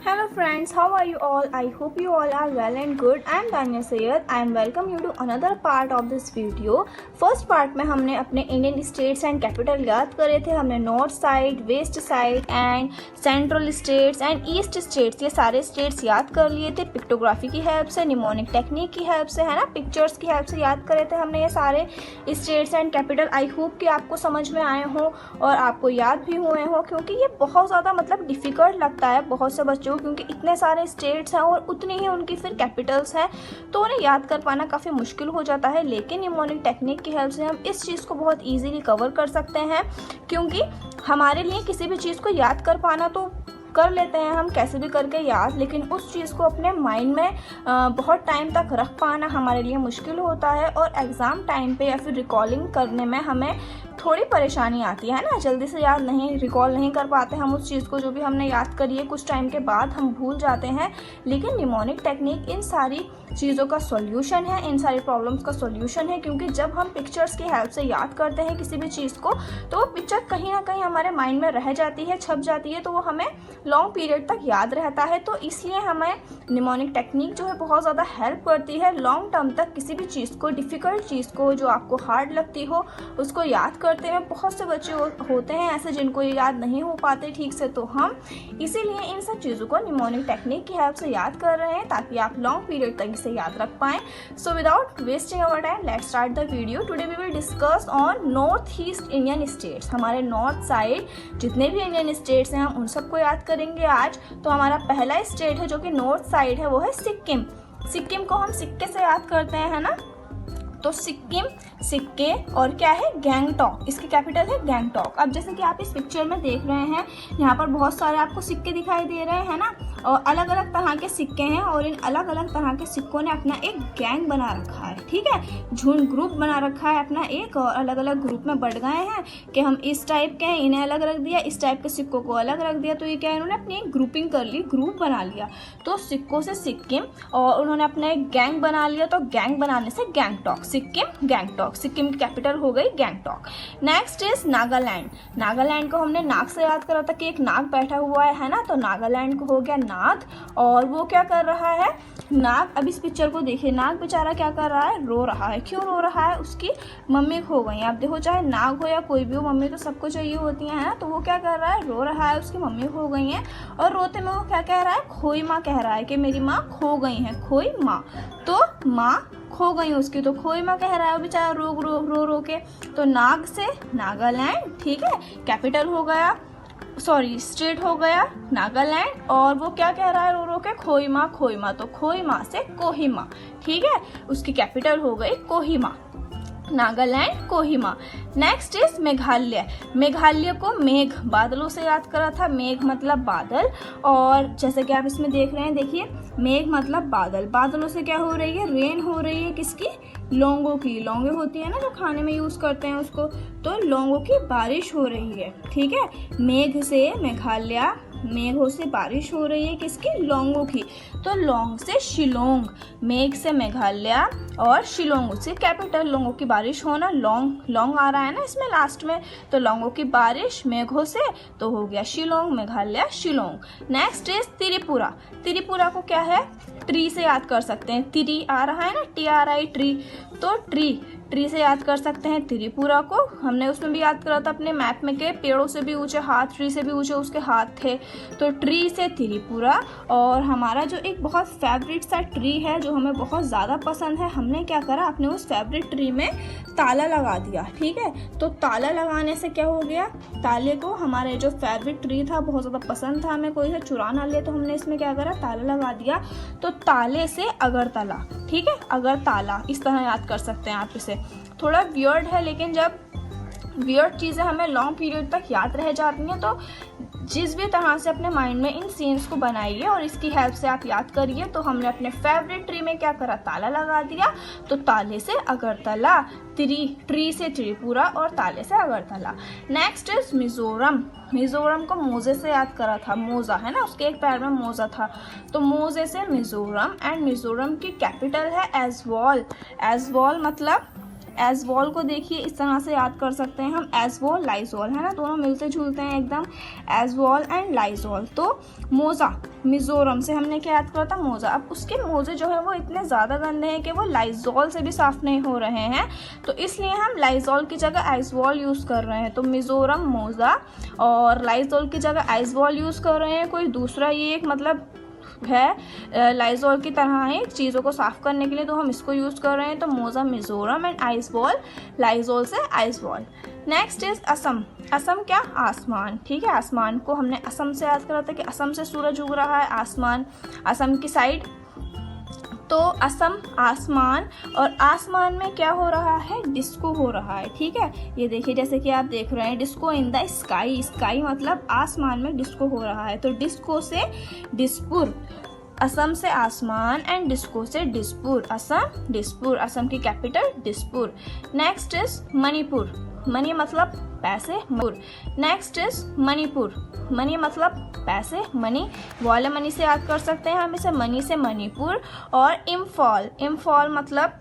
Hello friends, how are you all? I hope you all are well and good. I am Tanya Sayyed. I am welcome you to another part of this video. First part में हमने अपने Indian states and capital याद करे थे. हमने north side, west side and central states and east states, ये सारे states याद कर लिए थे पिक्टोग्राफी की हेल्प से, निमोनिक टेक्निक की हेल्प से, है ना, पिक्चर्स की हेल्प से याद करे थे हमने ये सारे states and capital. I hope कि आपको समझ में आए हों और आपको याद भी हुए हों, क्योंकि ये बहुत ज़्यादा डिफ़िकल्ट लगता है बहुत से बच्चों, क्योंकि इतने सारे स्टेट्स हैं और उतनी ही उनकी फिर कैपिटल्स हैं, तो उन्हें याद कर पाना काफ़ी मुश्किल हो जाता है. लेकिन निमोनिक टेक्निक की हेल्प से हम इस चीज़ को बहुत इजीली कवर कर सकते हैं, क्योंकि हमारे लिए किसी भी चीज़ को याद कर पाना तो कर लेते हैं हम कैसे भी करके याद, लेकिन उस चीज़ को अपने माइंड में बहुत टाइम तक रख पाना हमारे लिए मुश्किल होता है. और एग्ज़ाम टाइम पे या फिर रिकॉलिंग करने में हमें थोड़ी परेशानी आती है ना, जल्दी से याद नहीं, रिकॉल नहीं कर पाते हम उस चीज़ को जो भी हमने याद करी है. कुछ टाइम के बाद हम भूल जाते हैं. लेकिन निमोनिक टेक्निक इन सारी चीज़ों का सॉल्यूशन है, इन सारी प्रॉब्लम्स का सॉल्यूशन है, क्योंकि जब हम पिक्चर्स की हेल्प से याद करते हैं किसी भी चीज़ को, तो वो पिक्चर कहीं ना कहीं हमारे माइंड में रह जाती है, छप जाती है, तो वो हमें लॉन्ग पीरियड तक याद रहता है. तो इसलिए हमें निमोनिक टेक्निक जो है बहुत ज़्यादा हेल्प करती है लॉन्ग टर्म तक किसी भी चीज़ को, डिफ़िकल्ट चीज़ को जो आपको हार्ड लगती हो उसको याद करते हैं. बहुत से बच्चे होते हैं ऐसे जिनको ये याद नहीं हो पाते ठीक से, तो हम इसीलिए इन सब चीज़ों को निमोनिक टेक्निक की हेल्प से याद कर रहे हैं ताकि आप लॉन्ग पीरियड तक इसे याद रख पाएँ. So without wasting our time let's start the video. Today we will discuss on north east Indian states. हमारे नॉर्थ साइड जितने भी इंडियन स्टेट्स हैं हम उन सबको याद करेंगे आज. तो हमारा पहला स्टेट है जो कि नॉर्थ साइड है, वो है सिक्किम. सिक्किम को हम सिक्के से याद करते हैं, है ना. तो सिक्किम, सिक्के और क्या है, गैंगटॉक, इसकी कैपिटल है गैंगटॉक. अब जैसे कि आप इस पिक्चर में देख रहे हैं, यहाँ पर बहुत सारे आपको सिक्के दिखाई दे रहे हैं ना, और अलग अलग तरह के सिक्के हैं, और इन अलग अलग तरह के सिक्कों ने अपना एक गैंग बना रखा है, ठीक है, झुंड, ग्रुप बना रखा है अपना एक, और अलग अलग ग्रुप में बढ़ गए हैं कि हम इस टाइप के हैं, इन्हें अलग रख दिया, इस टाइप के सिक्कों को अलग रख दिया. तो ये क्या है, इन्होंने अपनी एक ग्रुपिंग कर ली, ग्रुप बना लिया. तो सिक्कों से सिक्किम, और उन्होंने अपना एक गैंग बना लिया, तो गैंग बनाने से गैंगटॉक, सिक्किम गैंगटॉक. सिक्किम की कैपिटल हो गई गैंगटॉक. Next is Nagaland. नागालैंड को हमने नाग से याद करा था कि एक नाग बैठा हुआ है ना, तो नागालैंड को हो गया नाग. और वो क्या कर रहा है, नाग. अब इस पिक्चर को देखिए, नाग बेचारा क्या कर रहा है, रो रहा है. क्यों रो रहा है, उसकी मम्मी खो गई. आप देखो, चाहे नाग हो या कोई भी हो, मम्मी तो सबको चाहिए होती है ना. तो वो क्या कर रहा है, रो रहा है, उसकी मम्मी खो गई है, और रोते में वो क्या कह रहा है, खोई माँ कह रहा है कि मेरी माँ खो गई है, खोई माँ. तो माँ खो गई उसकी, तो खोई माँ कह रहा है बेचारा रो के. तो नाग से नागालैंड, ठीक है, कैपिटल हो गया, सॉरी स्टेट हो गया नागालैंड. और वो क्या कह रहा है रो के, खोई माँ, तो खोई माँ से कोहिमा, ठीक है, उसकी कैपिटल हो गई कोहिमा. नागालैंड, कोहिमा. Next is Meghalaya. मेघालय को मेघ, बादलों से याद करा था. मेघ मतलब बादल, और जैसे कि आप इसमें देख रहे हैं, देखिए, मेघ मतलब बादल. बादलों से क्या हो रही है, रेन हो रही है. किसकी, लौंगों की. लौंगे होती है ना जो खाने में यूज करते हैं उसको, तो लौंगों की बारिश हो रही है, ठीक है. मेघ से मेघालय, मेघों से बारिश हो रही है, किसकी, लौंगों की. तो लौंग से शिलोंग, मेघ से मेघालय और शिलोंग से कैपिटल. लोंगों की बारिश होना, लौंग आ रहा है ना इसमें लास्ट में, तो लौंगों की बारिश मेघों से, तो हो गया शिलोंग, मेघालय, शिलोंग. Next is Tripura. त्रिपुरा को क्या है, ट्री से याद कर सकते हैं. ट्री आ रहा है ना, TRI, ट्री, तो ट्री से याद कर सकते हैं त्रिपुरा को. हमने उसमें भी याद करा था अपने मैप में के पेड़ों से भी ऊंचे हाथ, ट्री से भी ऊंचे उसके हाथ थे, तो ट्री से त्रिपुरा. और हमारा जो एक बहुत फेवरेट सा ट्री है जो हमें बहुत ज़्यादा पसंद है, हमने क्या करा, अपने उस फेवरेट ट्री में ताला लगा दिया, ठीक है. तो ताला लगाने से क्या हो गया, ताले को, हमारे जो फेवरेट ट्री था बहुत ज़्यादा पसंद था हमें, कोई से चुरा ना ले, तो हमने इसमें क्या करा, ताला लगा दिया. तो ताले से अगरतला, ठीक है, अगरताला, इस तरह याद कर सकते हैं आप इसे. थोड़ा वियर्ड है, लेकिन जब वियर्ड चीज़ें हमें लॉन्ग पीरियड तक याद रह जाती हैं, तो जिस भी तरह से अपने माइंड में इन सीन्स को बनाइए और इसकी हेल्प से आप याद करिए. तो हमने अपने फेवरेट ट्री में क्या करा, ताला लगा दिया, तो ताले से अगरतला, ट्री से त्रिपुरा और ताले से अगरतला. Next is Mizoram. मिजोरम को मोजे से याद करा था, मोजा है ना, उसके एक पैर में मोजा था, तो मोजे से मिजोरम. एंड मिजोरम की कैपिटल है एजवॉल. एजवॉल मतलब एजवॉल को देखिए इस तरह से याद कर सकते हैं हम, एजवॉल लाइजॉल, है ना, दोनों मिलते जुलते हैं एकदम, एजवॉल एंड लाइजॉल। तो मोज़ा, मिज़ोरम से हमने क्या याद करा था, मोज़ा। अब उसके मोज़े जो है वो इतने ज़्यादा गंदे हैं कि वो लाइजॉल से भी साफ़ नहीं हो रहे हैं, तो इसलिए हम लाइजॉल की जगह आइजवॉल यूज़ कर रहे हैं। तो मिज़ोरम मोज़ा और लाइजॉल की जगह आइजवॉल यूज़ कर रहे हैं। कोई दूसरा ये एक मतलब है लाइजॉल की तरह है चीज़ों को साफ़ करने के लिए, तो हम इसको यूज़ कर रहे हैं। तो मोज़ा मिज़ोरम एंड आइजवॉल लाइजॉल से आइजवॉल। Next is Assam. असम क्या, आसमान, ठीक है, आसमान को हमने असम से याद करा था कि असम से सूरज उग रहा है, आसमान, असम की साइड। तो असम आसमान, और आसमान में क्या हो रहा है, डिस्को हो रहा है, ठीक है। ये देखिए जैसे कि आप देख रहे हैं, disco in the sky, sky मतलब आसमान में डिस्को हो रहा है। तो डिस्को से डिस्पुर, असम से आसमान एंड डिस्को से डिस्पुर, असम डिस्पुर, असम की capital Dispur. Next is Manipur, money मतलब पैसे, Manipur. Next is Manipur, money मतलब पैसे, मनी, वाले मनी से याद कर सकते हैं हम इसे, मनी से मणिपुर। और इम्फॉल, इम्फॉल मतलब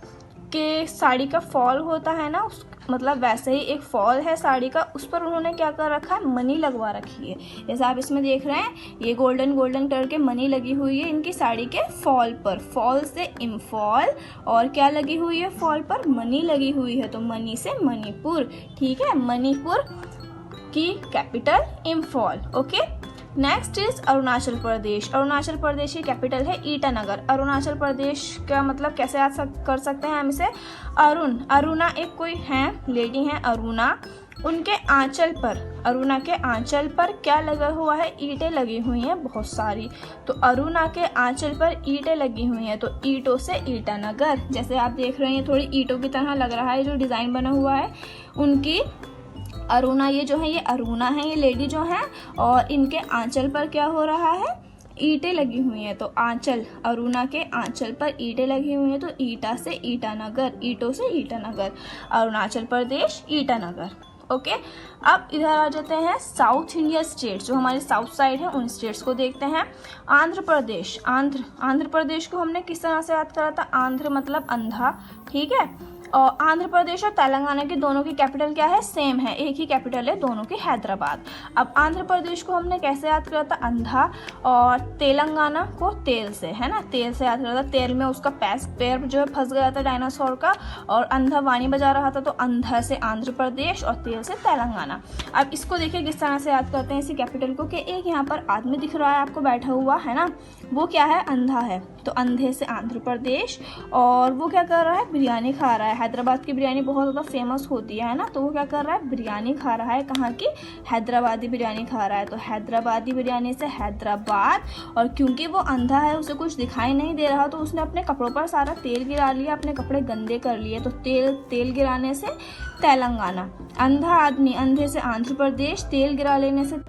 कि साड़ी का फॉल होता है ना, उस मतलब वैसे ही एक फॉल है साड़ी का, उस पर उन्होंने क्या कर रखा है, मनी लगवा रखी है। जैसे आप इसमें देख रहे हैं ये गोल्डन गोल्डन कलर के मनी लगी हुई है इनकी साड़ी के फॉल पर, फॉल से इम्फॉल, और क्या लगी हुई है फॉल पर, मनी लगी हुई है, तो मनी से मणिपुर, ठीक है। मणिपुर की capital Imphal, okay. Next is Arunachal Pradesh. Arunachal Pradesh की कैपिटल है ईटानगर। अरुणाचल प्रदेश का मतलब कैसे याद कर सकते हैं हम इसे, अरुण, अरुणा एक कोई हैं, लेडी हैं अरुणा, उनके आंचल पर, अरुणा के आंचल पर क्या लगा हुआ है, ईंटें लगी हुई हैं बहुत सारी। तो अरुणा के आंचल पर ईंटें लगी हुई हैं, तो ईंटों से ईटानगर। जैसे आप देख रहे हैं थोड़ी ईंटों की तरह लग रहा है जो डिज़ाइन बना हुआ है उनकी, अरुणा, ये जो है ये अरुणा है, ये लेडी जो है, और इनके आंचल पर क्या हो रहा है, ईंटें लगी हुई हैं। तो आंचल, अरुणा के आंचल पर ईंटें लगी हुई हैं, तो ईटा से ईटानगर, ईंटों से ईटानगर, अरुणाचल प्रदेश ईटानगर, ओके। अब इधर आ जाते हैं साउथ इंडिया स्टेट्स, जो हमारे साउथ साइड है उन स्टेट्स को देखते हैं। आंध्र प्रदेश, आंध्र प्रदेश को हमने किस तरह से याद करा था, आंध्र मतलब अंधा, ठीक है। और आंध्र प्रदेश और तेलंगाना की दोनों की कैपिटल क्या है, सेम है, एक ही कैपिटल है दोनों की, हैदराबाद। अब आंध्र प्रदेश को हमने कैसे याद करा था, अंधा, और तेलंगाना को तेल से, है ना, तेल से याद करा था, तेल में उसका पैर जो है फंस गया था डायनासोर का, और अंधा वाणी बजा रहा था, तो अंधा से आंध्र प्रदेश और तेल से तेलंगाना। अब इसको देखिए किस तरह से याद करते हैं इसी कैपिटल को, कि एक यहाँ पर आदमी दिख रहा है आपको बैठा हुआ, है ना, वो क्या है, अंधा है, तो अंधे से आंध्र प्रदेश, और वो क्या कर रहा है, बिरयानी खा रहा है। हैदराबाद की बिरयानी बहुत ज़्यादा फेमस होती है ना, तो वो क्या कर रहा है, बिरयानी खा रहा है, कहाँ की, हैदराबादी बिरयानी खा रहा है। तो हैदराबादी बिरयानी से हैदराबाद, और क्योंकि वो अंधा है उसे कुछ दिखाई नहीं दे रहा, तो उसने अपने कपड़ों पर सारा तेल गिरा लिया, अपने कपड़े गंदे कर लिए, तो तेल गिराने से तेलंगाना। अंधा आदमी, अंधे से आंध्र प्रदेश, तेल गिरा लेने से।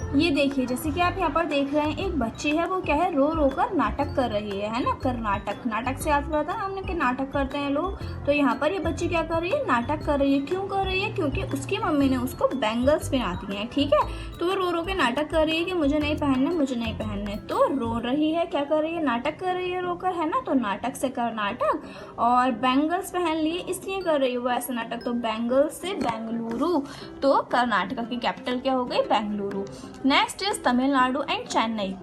ये देखिए जैसे कि आप यहाँ पर देख रहे हैं, एक बच्ची है, वो क्या है, रो रो कर नाटक कर रही है ना, कर्नाटक, नाटक से याद करता है हमने कि नाटक करते हैं लोग, तो यहाँ पर ये बच्ची क्या कर रही है, नाटक कर रही है। क्यों कर रही है, क्योंकि उसकी मम्मी ने उसको बैंगल्स पहना दिए हैं, ठीक है। तो वो रो रो के नाटक कर रही है कि मुझे नहीं पहनने, मुझे नहीं पहनने, तो रो रही है, क्या कर रही है, नाटक कर रही है रोकर, है ना, तो नाटक से कर्नाटक, और बैंगल्स पहन लिए इसलिए कर रही है वो ऐसा नाटक, तो बैंगल्स से बेंगलुरु, तो कर्नाटक की कैपिटल क्या हो गई, Bengaluru. Next is Tamil Nadu and Chennai.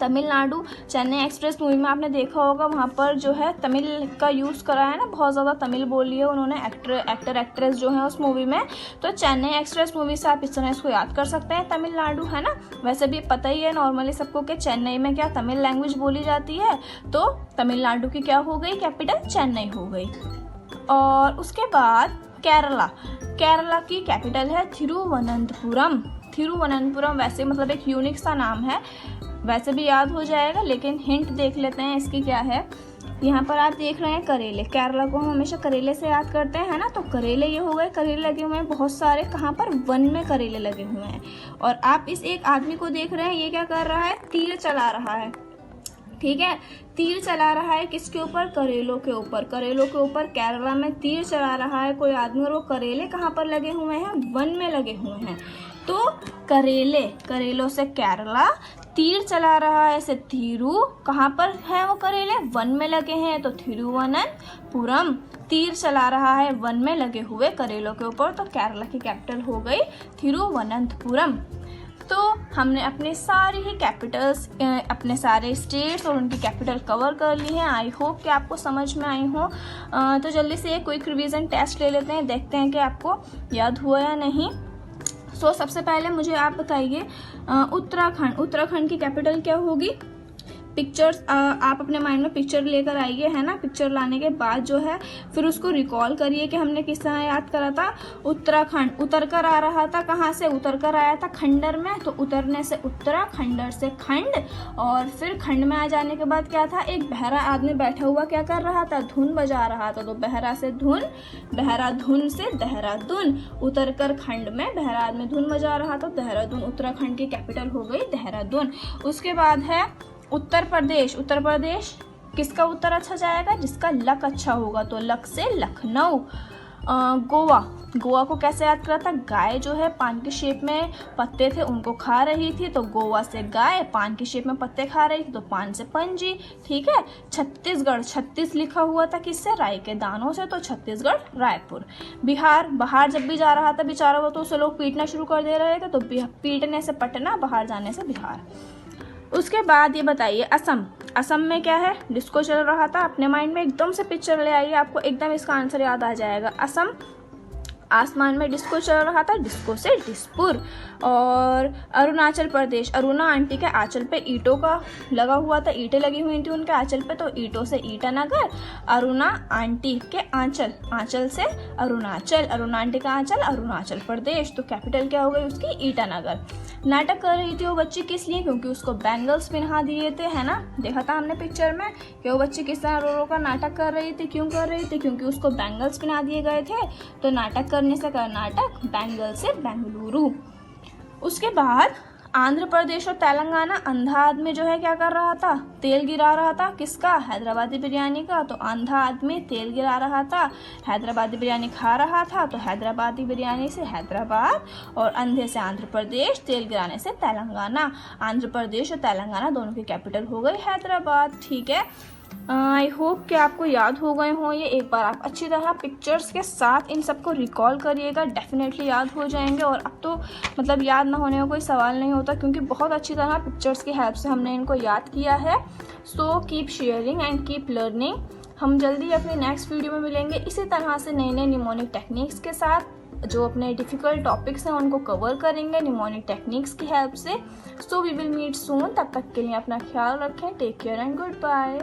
Tamil Nadu, Chennai express movie में आपने देखा होगा, वहाँ पर जो है तमिल का यूज़ करा है ना, बहुत ज़्यादा तमिल बोली है उन्होंने, एक्टर एक्ट्रेस जो है उस मूवी में। तो चेन्नई एक्सप्रेस मूवी से आप इस तरह इसको याद कर सकते हैं, तमिलनाडु, है ना। वैसे भी पता ही है नॉर्मली सबको कि चेन्नई में क्या तमिल लैंग्वेज बोली जाती है, तो तमिलनाडु की क्या हो गई, कैपिटल चेन्नई हो गई। और उसके बाद केरला, केरला की कैपिटल है थिरुवनंतपुरम। थिरुवनंतपुरम वैसे मतलब एक यूनिक सा नाम है, वैसे भी याद हो जाएगा, लेकिन हिंट देख लेते हैं इसकी क्या है। यहाँ पर आप देख रहे हैं करेले, केरला को हम हमेशा करेले से याद करते हैं, है ना, तो करेले ये हो गए, करेले लगे हुए हैं बहुत सारे, कहाँ पर, वन में करेले लगे हुए हैं। और आप इस एक आदमी को देख रहे हैं, ये क्या कर रहा है, तीर चला रहा है, ठीक है, तीर चला रहा है किसके ऊपर, करेलों के ऊपर, करेलों के ऊपर केरला में तीर चला रहा है कोई आदमी, और वो करेले कहाँ पर लगे हुए हैं, वन में लगे हुए हैं, तो करेले, करेलों से केरला। तीर चला रहा है से थिरु, कहाँ पर है वो करेले? वन में लगे हैं तो थिरुवनंतपुरम। तीर चला रहा है वन में लगे हुए करेलों के ऊपर, तो केरला की कैपिटल हो गई थिरुवनंतपुरम। तो हमने अपने सारी ही कैपिटल्स, अपने सारे स्टेट्स और उनकी कैपिटल कवर कर ली हैं। आई होप कि आपको समझ में आई हो। तो जल्दी से एक क्विक रिवीजन टेस्ट ले लेते हैं, देखते हैं कि आपको याद हुआ या नहीं। सबसे पहले मुझे आप बताइए, उत्तराखंड, उत्तराखंड की कैपिटल क्या होगी? पिक्चर्स, आप अपने माइंड में पिक्चर लेकर आइए, है ना। पिक्चर लाने के बाद जो है फिर उसको रिकॉल करिए कि हमने किस तरह याद करा था। उत्तराखंड उतर कर आ रहा था, कहाँ से उतर कर आया था? खंडर में, तो उतरने से उत्तरा, खंडर से खंड, और फिर खंड में आ जाने के बाद क्या था? एक बहरा आदमी बैठा हुआ क्या कर रहा था? धुन बजा रहा था, तो बहरा से धुन, बहरा धुन से देहरादून। उतर कर खंड में बहरा आदमी धुन बजा रहा था, देहरादून। उत्तराखंड की कैपिटल हो गई देहरादून। उसके बाद है उत्तर प्रदेश। उत्तर प्रदेश किसका उत्तर अच्छा जाएगा? जिसका लक अच्छा होगा, तो लक से लखनऊ। गोवा, गोवा को कैसे याद करा था? गाय जो है पान की शेप में पत्ते थे उनको खा रही थी, तो गोवा से गाय, पान की शेप में पत्ते खा रही थी तो पान से पंजी। ठीक है। छत्तीसगढ़, 36 लिखा हुआ था किससे? राई के दानों से, तो छत्तीसगढ़ रायपुर। बिहार, बाहर जब भी जा रहा था बेचारा वो, तो उसे लोग पीटना शुरू कर दे रहे थे, तो पीटने से पटना, बाहर जाने से बिहार। उसके बाद ये बताइए, असम, असम में क्या है? डिस्को चल रहा था। अपने माइंड में एकदम से पिक्चर ले आइए, आपको एकदम इसका आंसर याद आ जाएगा। असम, आसमान में डिस्को चल रहा था, डिस्को से डिस्पुर। और अरुणाचल प्रदेश, अरुणा आंटी के आंचल पे ईंटों का लगा हुआ था, ईंटें लगी हुई थी उनके आंचल पे, तो ईंटों से ईटानगर। अरुणा आंटी के आंचल, आंचल से अरुणाचल, अरुणा आंटी का आंचल अरुणाचल प्रदेश, तो कैपिटल क्या हो गई उसकी? ईटानगर। नाटक कर रही थी वो बच्ची किस लिए? क्योंकि उसको बैंगल्स पहना दिए थे, है ना। देखा था हमने पिक्चर में कि वो बच्ची किस तरह रो रो का नाटक कर रही थी। क्यों कर रही थी? क्योंकि उसको बैंगल्स पहना दिए गए थे। तो नाटक करने से कर्नाटक, बैंगल से बेंगलुरु। उसके बाद आंध्र प्रदेश और तेलंगाना, अंधा आदमी जो है क्या कर रहा था? तेल गिरा रहा था। किसका? हैदराबादी बिरयानी का। तो अंधा आदमी तेल गिरा रहा था, हैदराबादी बिरयानी खा रहा था, तो हैदराबादी बिरयानी से हैदराबाद, और अंधे से आंध्र प्रदेश, तेल गिराने से तेलंगाना। आंध्र प्रदेश और तेलंगाना दोनों की कैपिटल हो गई हैदराबाद। ठीक है। आई होप कि आपको याद हो गए हों ये। एक बार आप अच्छी तरह पिक्चर्स के साथ इन सबको रिकॉल करिएगा, डेफिनेटली याद हो जाएंगे। और अब तो मतलब याद ना होने का कोई सवाल नहीं होता, क्योंकि बहुत अच्छी तरह पिक्चर्स की हेल्प से हमने इनको याद किया है। So keep sharing and keep learning. हम जल्दी अपनी नेक्स्ट वीडियो में मिलेंगे इसी तरह से नए नए निमोनिक टेक्निक्स के साथ। जो अपने डिफ़िकल्ट टॉपिक्स हैं उनको कवर करेंगे निमोनिक टेक्निक्स की हेल्प से। So we will meet soon. तब तक के लिए अपना ख्याल रखें। Take care and good bye.